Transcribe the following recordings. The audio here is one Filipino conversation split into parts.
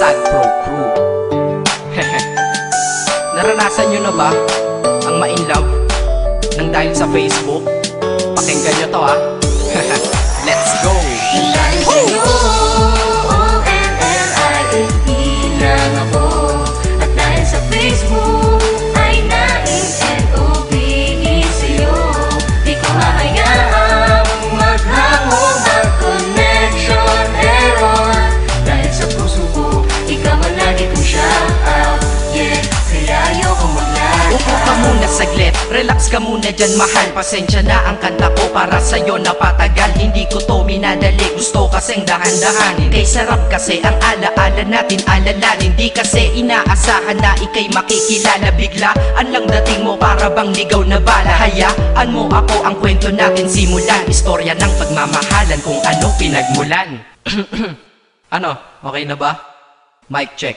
Sag Pro Crew. Naranasan nyo na ba ang ma-inlove nang dahil sa Facebook? Pakinggan nyo to ha. Let's go! Lang ako at dahil sa Facebook ay na-in-N-O-B-E sa'yo. Di ko hahayaang maghango mag-connection error. Dahil sa puso ko, ikaw ang lagi kong shout out. Yeah, kaya ayoko mag-lag. Upo ka muna saglit, relax ka muna dyan mahal. Pasensya na ang kanta ko para sa'yo napatagal. Hindi ko to minadali, gusto kasing dahan-dahanin. Kay sarap kasi ang alaala natin alalanin. Di kasi inaasahan na ikay makikilala. Biglaan lang dating mo para bang ligaw na bala. Hayaan mo ako ang kwento natin simulan. Istorya ng pagmamahalan kung ano pinagmulan. Ano? Okay na ba? Mic check.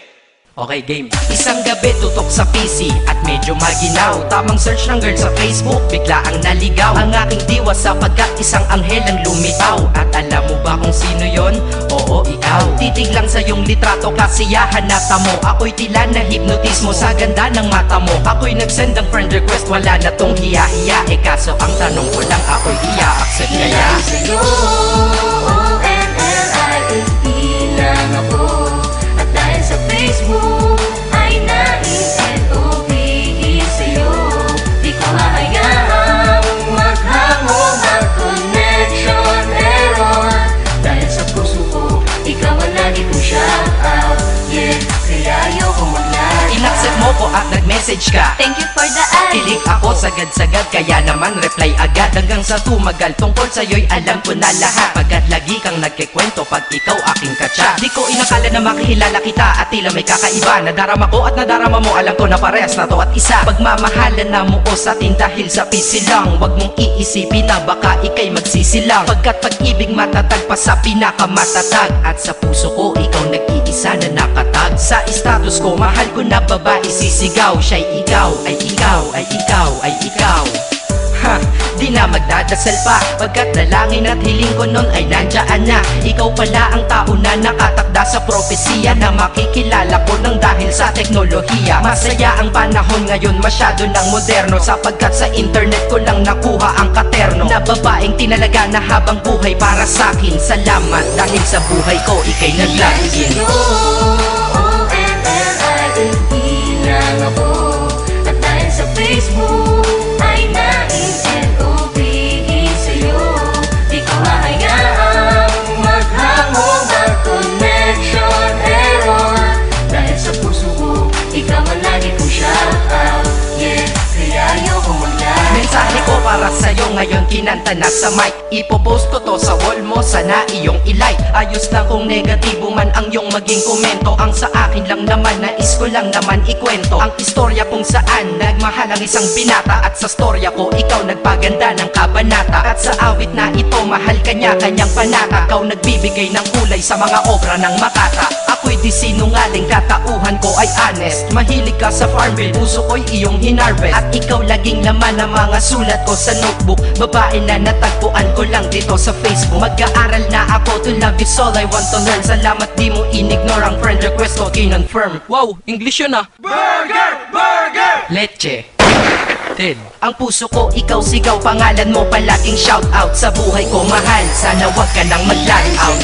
Okay, game. Isang gabi tutok sa PC at medyo maginaw. Tamang search ng girl sa Facebook, bigla ang naligaw. Ang aking diwa sapagkat isang anghel ang lumitaw. At alam mo ba kung sino yon? Oo, ikaw. Titig lang sa iyong litrato, kasiyahan na tamo. Ako'y tila na hipnotismo sa ganda ng mata mo. Ako'y nagsend ng friend request, wala na tong hiya-hiya. Eh kaso ang tanong ko lang, ako'y iya-accept kaya? Sa'yo, O-N-L-I-F-E lang ako. At dahil sa Facebook ay na-in-N-O-B-E sa'yo. Di ko hahayaang maghango mag-connection error. Dahil sa puso ko, ikaw ang lagi kong shout out. Yeah, kaya ayoko mag-lag. Inaccept mo ko at nag-message ka. Thank you for the ad. Kilig ako sagad-sagad, kaya naman reply agad. Hanggang sa tumagal, tungkol sa'yo'y alam ko na lahat. Pagkat lagi kang nagkikwento pag ikaw aking katsa. Di ko inakala na makikilala kita at tila may kakaiba. Nadarama ko at nadarama mo, alam ko na parehas na to at isa. Pagmamahalan na mo o sa atin dahil sa PC lang. Huwag mong iisipin na baka ikay magsisilang. Pagkat pag-ibig matatag pa sa pinakamatatag. At sa puso ko, ikaw nag-iisa na nakatag. Sa status ko, mahal ko na babae sisigaw. Siya'y ikaw, ay ikaw, ay ikaw, ay ikaw. Ha, di na magdadasal pa. Pagkat dalangin at hiling ko nun ay nandyaan na. Ikaw pala ang tao na nakatakda sa propesiya. Na makikilala ko nang dahil sa teknolohiya. Masaya ang panahon ngayon, masyado ng moderno. Sapagkat sa internet ko lang nakuha ang katerno. Na babaeng tinalaga na habang buhay para sa'kin. Salamat dahil sa buhay ko ikay naglagin. O-N-L-I-F-E lang ako. At dahil sa Facebook ay na-in-N-O-B-E sa'yo. Di ko hahayaang maghango mag-connection error. Dahil sa puso ko, ikaw ang lagi kong shout out. Yeah, kaya ayoko mag-lag. Mensahe ko para sa'yo ngayon kinanta na sa mic. Ipopost ko to sa wall mo, sana iyong ilike. Ayos lang kung negatibo man ang iyong maging komento. Ang sa akin lang naman, nais ko lang naman ikwento ang istorya kung saan nagmahal ang isang binata. At sa storya ko, ikaw nagpaganda ng kabanata. At sa awit na ito, mahal kanya kanyang panata. Ikaw nagbibigay ng kulay sa mga obra ng Makata. Ako'y di sinungaling, katauhan ko ay honest. Mahilig ka sa Farmville, puso ko'y iyong hinarvest. At ikaw laging laman ng mga sulat ko sa notebook. Babae na natagpuan ko lang dito sa Facebook. Mag-aaral na ako, to love is all I want to learn. Salamat di mo inignore ang friend request ko, kinonfirm. Wow, English yun ah. Burger! Burger! Leche. Ted. Ang puso ko, ikaw sigaw, pangalan mo palaging shout out. Sa buhay ko mahal, sana wag ka nang mag-lag out.